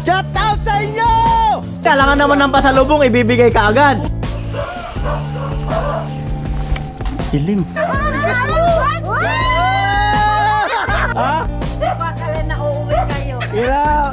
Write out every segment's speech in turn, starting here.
Shout out sa inyo! Kailangan naman ng pasalubong, ibibigay ka agad. Dilim. Ha? Hindi ko akala na uuwi kayo. Yeah,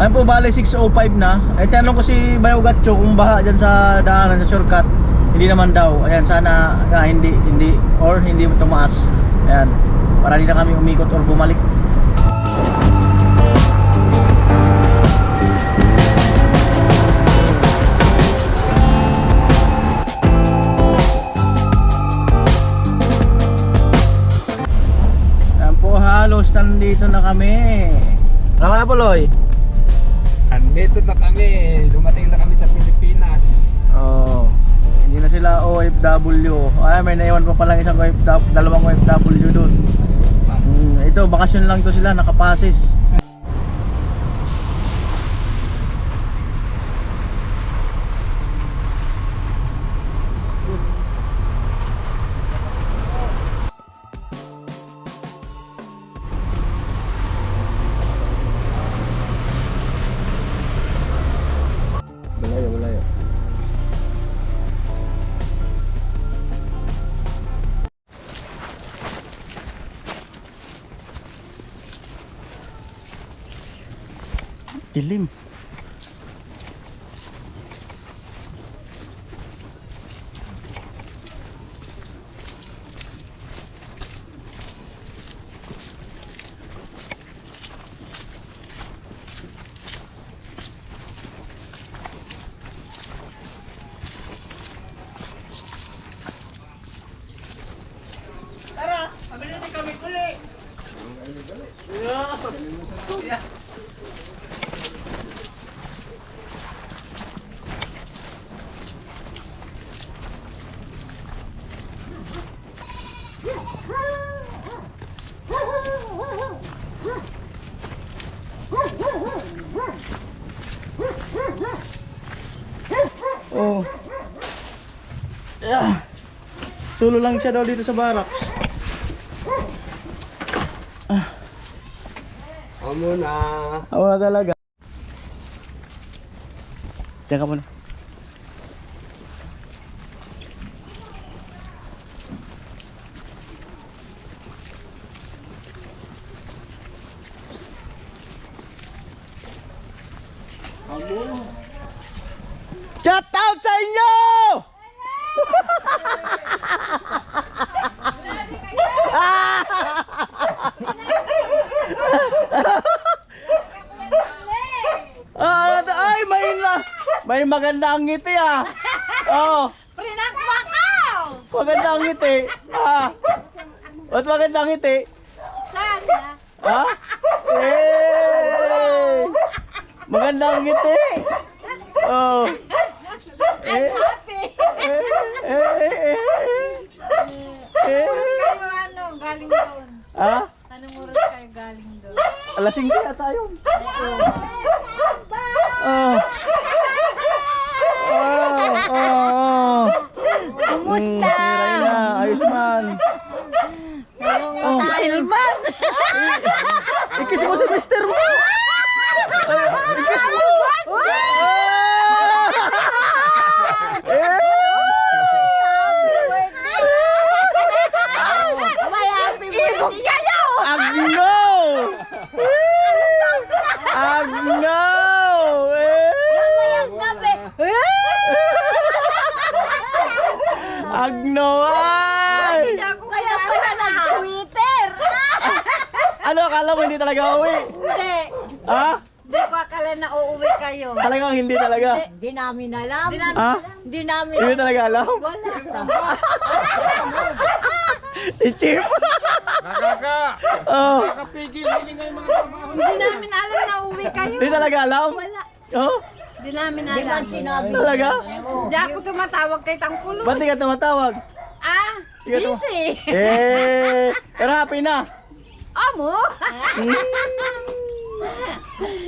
Ayun po, bale 6:05 na. Eh, tanong ko si Bayo Gatcho kung baha dyan sa daanan sa shortcut. Hindi naman daw. Ayan, sana hindi or hindi tumaas. Ayan, para hindi na kami umikot or bumalik. Ayan po, halos nandito na kami. Tama na po, Loy. Andito na kami, dumating na kami sa Pilipinas. Oh, hindi na sila OFW. Ay, may naiwan pa palang isang dalawang OFW doon. Ito, bakasyon lang to sila, nakapasis. Malayo. Dilim. Oh. Yeah. Tulo lang siya daw dito sa barracks. Amo na. Awa talaga. Diyan ka muna. Shout out sa inyo! Ay, may magandang ngiti ah. Oh, Prinakbakaw! magandang ngiti. Ba't magandang ngiti? Sana! Ha? Eh! Magandang ngiti. Oh. I'm happy! Kayo ano, galing doon. Ha? Anong oras kayo galing doon? Alasing na tayo. Oo. Oh. Oh. Kumusta? Hiray na, ayos man. Oh. Silman! Ikis mo si mister mo. Ikis mo. May happy birthday kayo! Agno! Agno! Mamayang gabi! Agno ay! Hindi ako kaya pala nag-Twitter! Ano, akala mo hindi talaga uwi? Hindi! Ha? Hindi ko akala na uuwi kayo. Talagang hindi talaga? Hindi namin alam. Ha? Hindi namin Hindi talaga alam? Wala. Si Chip! Nakaka! Oh, Nakapigil, hindi nga yung mga trabaho. Hindi namin alam na uuwi kayo. hindi talaga alam? Wala. Oh, Hindi namin alam. talaga? Hindi ako tumatawag kay Tangkulo. Ba't di ka tumatawag? Ah, Hindi ka busy. pero happy na. Amo?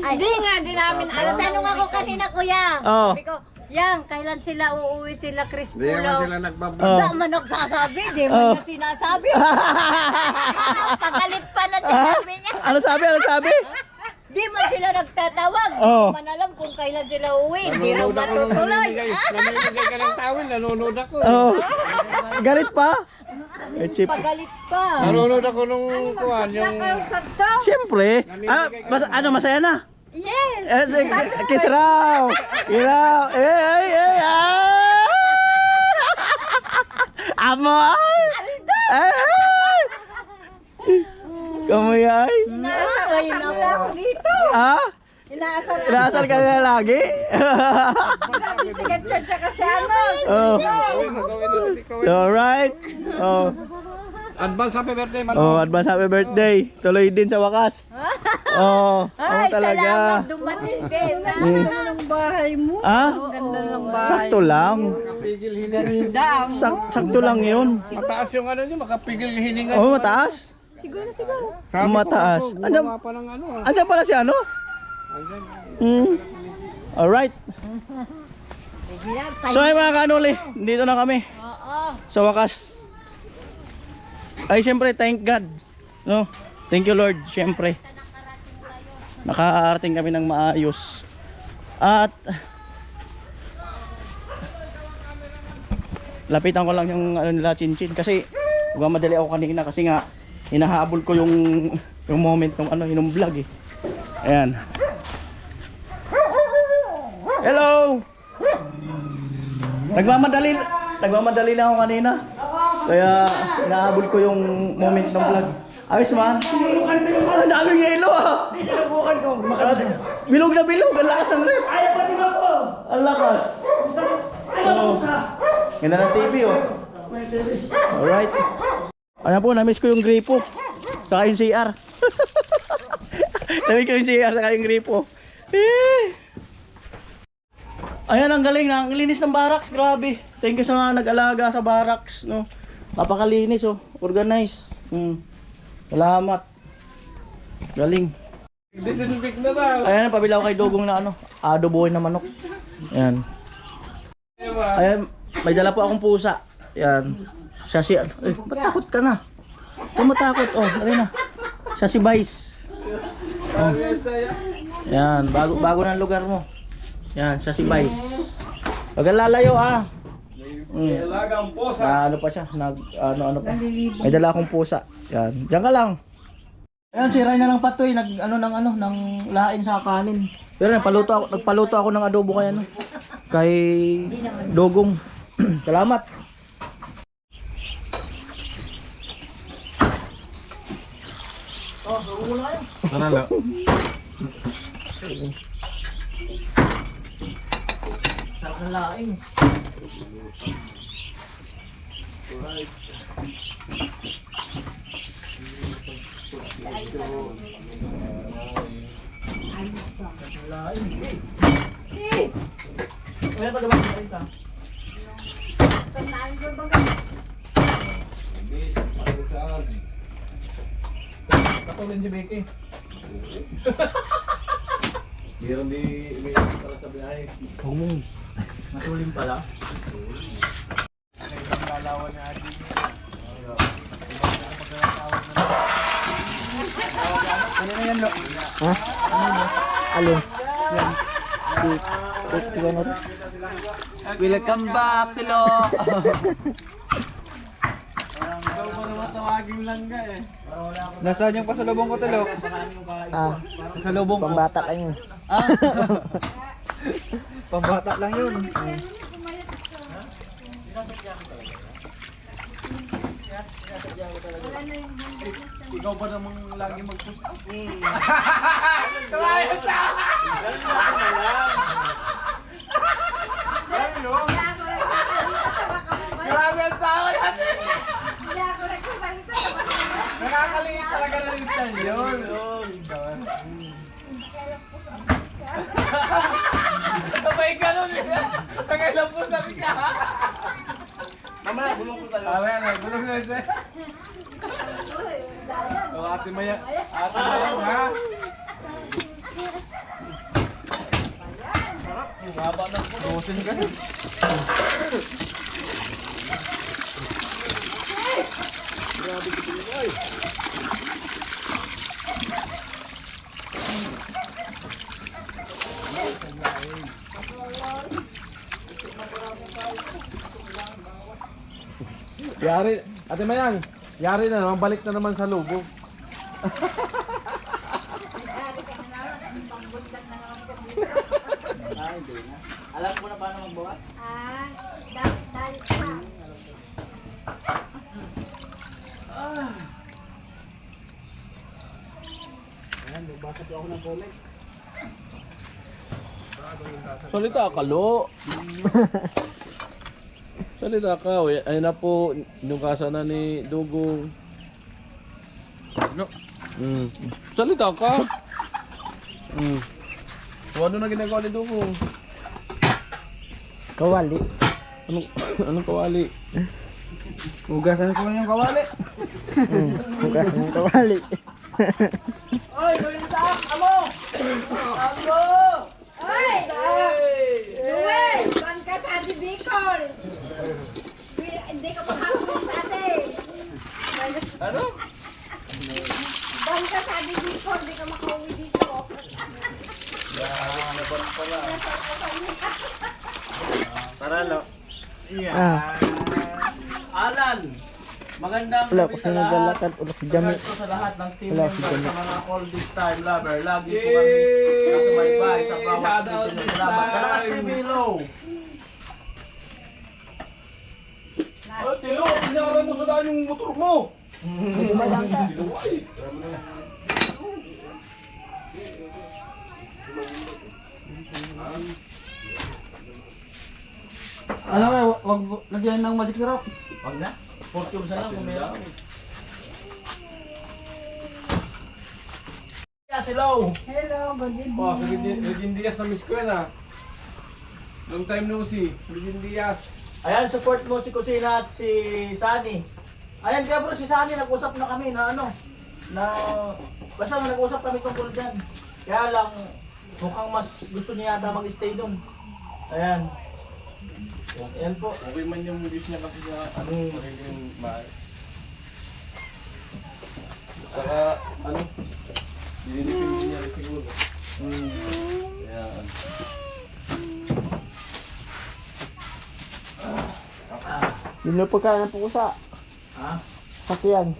Hindi nga, di namin alam. Tanong ako kanina, kuya. Oh. Sabi ko, yang, kailan sila uuwi sila, Chris Hindi naman Pulaw? sila nagbablog. Oh. Hindi man nagsasabi, di man Oh. niya sinasabi. Pagalit pa na sinabi niya. Ano sabi? Di man sila nagtatawag. Oh. Di man alam kung kailan sila uuwi. Di raw Nanonood ako nung matutuloy. namimigay ka ng tawil, nanonood ako. Oh. Galit pa? Eh, chip. Pagalit pa. Nanonood ako nung kuhan, yung... Siyempre. Masaya na? Yes! Kiss raw. Iraw. Amoy. Kamay. Ay, nako. Dito! Ah? Inaasar Inaasar ka na lagi? Sabi si Gatchan tsaka si ano. Oh. Gawin natin ikaw. Alright. Oh. Advance happy birthday, man. Oh, advance happy birthday. Tuloy din sa wakas. Oh, Ay, talaga. salamat dumating din. Mm. Ang bahay mo. Ah? Ang ganda ng bahay. Sakto lang. Makapigil hininga. Ganda. Sakto lang 'yun. Mataas yung ano niya, makapigil hininga. Oh, mataas. Siguro, siguro. Sabi ko, mataas. ako, gumawa pa ng ano. Andiyan pala si ano? Hmm. Alright. So ay mga kanuli, dito na kami. Oo. Sa wakas. Ay siyempre, thank God. No? Thank you Lord, siyempre. Nakarating kami ng maayos. At lapitan ko lang yung ano nila, chinchin kasi madali ako kanina kasi nga hinahabol ko yung moment ng ano, yung vlog eh. Ayan. Hello. Nagmamadali lang ako kanina. Kaya hinahabol ko yung moment ng vlog. Ayos man. Ang daming yelo ah. Bilog na bilog, ang lakas ng rep. Ayaw pa di ba ko? Ang lakas. Oh. Ganda ng TV oh. Alright. Ayan po, na-miss ko yung gripo. Saka yung CR. Na-miss ko yung CR saka yung gripo. Ayan, ang galing na. Ang linis ng barracks, grabe. Thank you sa mga nag-alaga sa barracks, no. Napakalinis oh, organized. Salamat. Galing. Disinfect na daw. Ayan, pabilaw kay Dugong na ano, adobohin na manok. Ayan. Ayan, may dala po akong pusa. Ayan. Siya si, ba't takot ka na? Huwag matakot, oh, dali na. Siya si Vice. Oh. Ayan, bago ng lugar mo. Ayan, siya si Vice. Huwag kang lalayo ah. Alagang posa. Na ano pa siya, ano pa. May dala akong pusa. Yan. Diyan ka lang. Ayan, si Ray na lang patoy, ng lain sa kanin. Pero nagpaluto ako ng adobo kay ano. Kay Dugong. Salamat. Oh, Dugong muna kayo. Tara na. Sarap ng laing. Ayan pa diba? Ayan ka. Katulin si Becky. Meron di may para sa biyahe. Oo. Matulin pala. Lalawan niya adi. Ano na yan, lo? Ha? Alin? Yan. Welcome back, Tilo. Ikaw pa naman tawagin lang ka eh. Nasaan yung pasalubong ko, Tulok? Ah, Pasalubong ko. pambata lang yun. Ah? Pambata lang yun. Ikaw pa namang lagi mag-push up. Grabe ang tao natin! Nakakaliit talaga na rin siya yun. Sabay ka nun eh. Sagay lang po sabi ka. Mamaya, gulong ko tayo. Awe na, gulong na siya. Ate Maya ha? Busin ka. Yari, Ate Mayang, yari na naman, balik na naman sa lubog. Hindi na. Alam mo na paano magbuhat? Dahil pa. Ayan, nagbasa po ako ng comment. Salita ka, Lo. Salita ka, ay na po, inukasan na ni Dugong. No. Salita ka. So, ano na ginagawa ni Dugong? Kawali. Anong kawali? Hugasan ko yung kawali. Bukas ng kawali. Oy, gawin sa amo! Amo! Oy! Luwel! Ban ka sa Ate Bicol! Hindi ka makakasin sa ate! Ano? Ban ka sa Ate Bicol! Hindi ka makauwi dito! Tara, lo. Alan! Magandang gabi sa lahat. Congrats ko sa lahat ng team members sa mga all this time lover. Lagi po kami nasubaybay sa bawat video. Salamat. Kalakas kay Milo. Oh, Tilo, pinaray mo sa daan yung motor mo. Ano nga, wag lagyan ng magic syrup. Wag na. 40 na lang kung meron. Yes, hello. Hello, good evening. Oh, si Regine Diaz na miss ko yan ah. Long time no see, Regine Diaz. Ayan, support mo si Kusina at si Sunny. Ayan, kaya bro, si Sunny, nag-usap na kami na ano, na, basta nag-usap kami tungkol dyan. Kaya lang, mukhang mas gusto niya yata mag-stay doon. Ayan. Ayan po. Okay man yung wish niya kasi sa ano, magiging mahal. Saka, ano, dinilipin niya rin siguro. Ayan. Yun na pagkain po ko sa Ha? sakyan.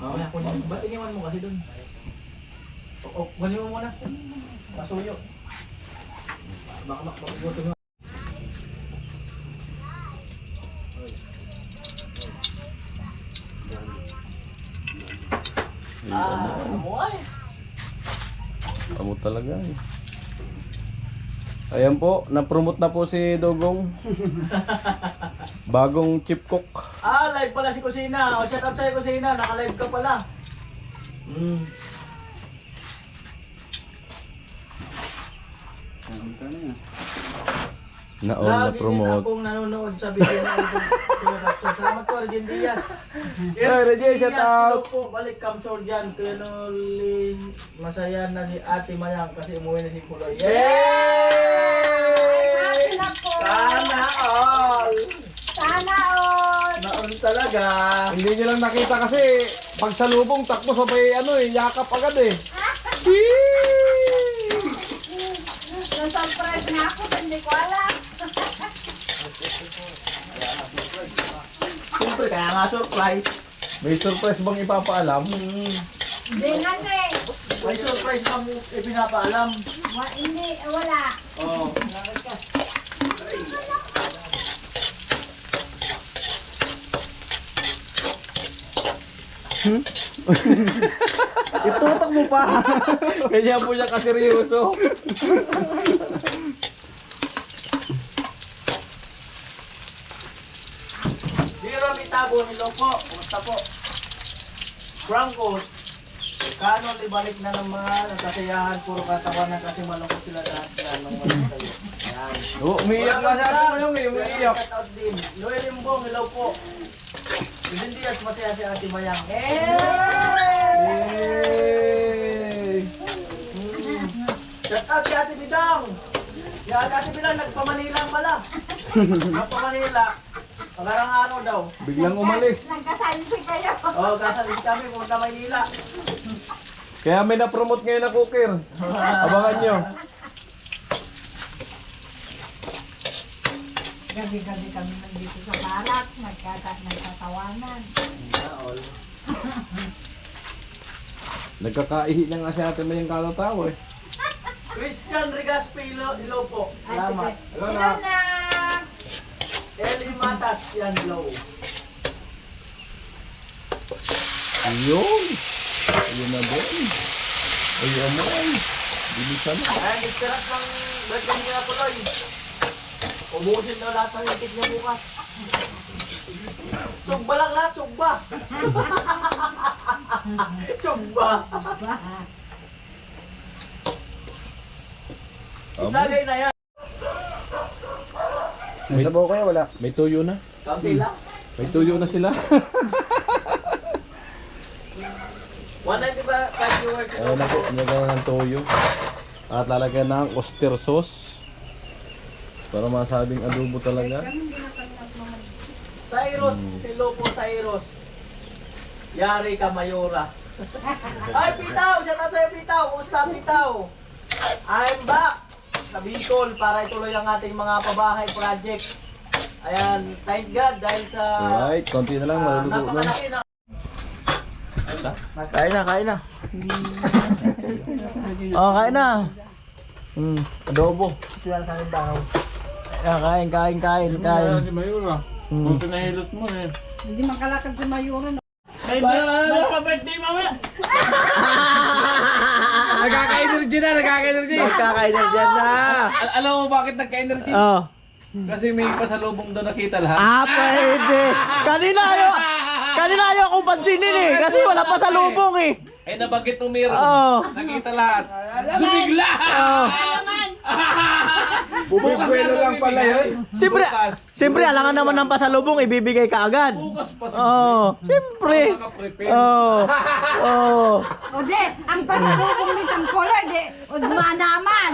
Oo, kunin mo. Ba't iniwan mo kasi doon? O, kunin mo muna. Pasuyo. Baka makapagbuto mo. Amoy. Amo talaga eh. Ayan po, na-promote na po si Dugong. Bagong chip cook. Live pala si Kusina. O, shout out sa'yo, Kusina. Naka-live ka pala. Na all Lagi din na-promote. akong nanonood sa video na ito. Salamat po, Regine Diaz. Hey, Regine, shout out. Hello po, balik Kamsor dyan. Kinuli, masaya na si Ate Mayang kasi umuwi na si Kuloy. Happy na po! Sana all! Sana all! Naon talaga. Hindi niyo lang nakita kasi pag salubong takbo sabay ano eh, yakap agad eh. Na-surprise nga ako, hindi ko alam. Siyempre, kaya nga surprise. May surprise bang ipapaalam? Hindi nga eh. May surprise kang ipinapaalam. Hindi, wala. Oh. Itutok mo pa. Kanya po siya kaseryoso. Zero Mitabo, hello po. Kumusta po? Franco, kano ibalik na ng mga nagkasiyahan, puro katawan na kasi malungkot sila lahat. Nung wala kayo. Ayan. Oh, umiiyak na siya sa yung umiiyak. Shout out din. Noel Limbong, hello po. Hindi Diaz, masaya si Ate Mayang. Yay! Shout out si Ate Bidang. Yan, kasi bilang nagpa-Manila pala. Nagpa-Manila. Magarang araw daw. Biglang umalis. Nagkasalisi kayo. Oo, kasalis kami pumunta Maynila. Kaya may na-promote ngayon na cooker. Abangan nyo. Gabi-gabi kami nandito sa barak. Nagtatawanan. Nagkakaihi na nga si ate may yung kalataw eh. Christian Rigaspe Ilopo. Ay, Salamat. sige. Hello na. Eli Matas, yan low. Ayun. Ayun na doon. Ayun mo ay. Bilisan na. Ayan, istiras ng birthday niya tuloy. Ubusin daw lahat ng itik niya bukas. Sugba lang lahat, sugba. Sugba. Italay na yan. May sabaw kayo, wala? May tuyo na. Kaunti lang. May tuyo na sila. 195 viewers. Ayun na po. Nilagyan ng tuyo. At lalagyan ng oyster sauce. Para masabing adobo talaga. Cyrus, hello po Cyrus. Yari ka Mayura. Ay Pitaw, shout out sa'yo Pitaw. Kumusta Pitaw? I'm back sa Bicol para ituloy ang ating mga pabahay project. Ayan, thank God dahil sa Alright, konti na lang. Maluluto na. napakalaki na. Kain na, kain na. Oh, kain na. Adobo. Kain, kain, kain, kain. Si Mayura. Kung pinahilot mo eh. Hindi makalakad si Mayuro. Magka-birthday mamaya. Nagkaka-energy na, nagkaka-energy. Magkakainan dyan na. Alam mo bakit nagka-energy? Oh. Kasi may pasalubong daw nakita lahat. Pwede. Kanina ayaw akong pansinin eh. Kasi wala pa sa lubong eh. Eh nabanggit mo meron. Oo. Nakita lahat. Sumigla! Oh. Bubuelo lang pala yun. Siyempre, alangan naman ng pasalubong, ibibigay ka agad. Bukas pa sa Oo. Siyempre. naka-prepare. Oo. Oo. O di, ang pasalubong ni Tangkola, di, o naman.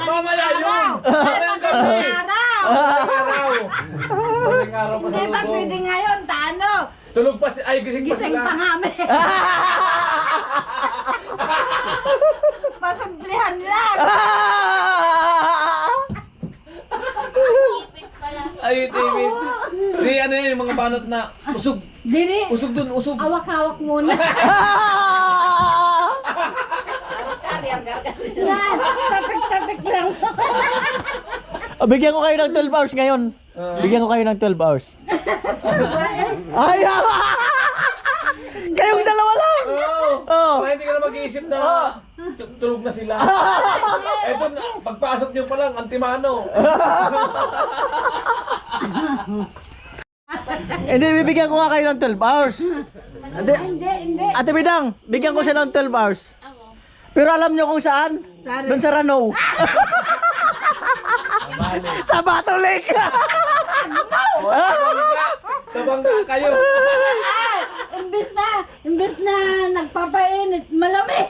Mamaya yun. Ay, magandang araw. Araw. Maling araw pa Hindi sa ba lubong. pwede ngayon, taano? Tulog pa si... Ay, gising pa Gising sila. pa kami. Pasimplihan lang. Ipit pala. Ay, David. Di ano yun, yung mga banot na usog. Diri, Usog dun, usog. awak-awak muna. Yan, tapik-tapik lang. Bigyan ko kayo ng 12 hours ngayon. Bigyan ko kayo ng 12 hours. Ay! Kayong dalawa lang! Oo. Oo. Para hindi ka na mag-iisip na tulog na sila. Eto, pagpasok nyo pa lang, antimano. Hindi, bibigyan ko nga kayo ng 12 hours. Hindi. Ate Bidang, bigyan ko siya ng 12 hours. Ako. Pero alam nyo kung saan? Doon sa Rano. Sa Bato Lake. Sa bangga kayo. Imbes na nagpapainit, malamig.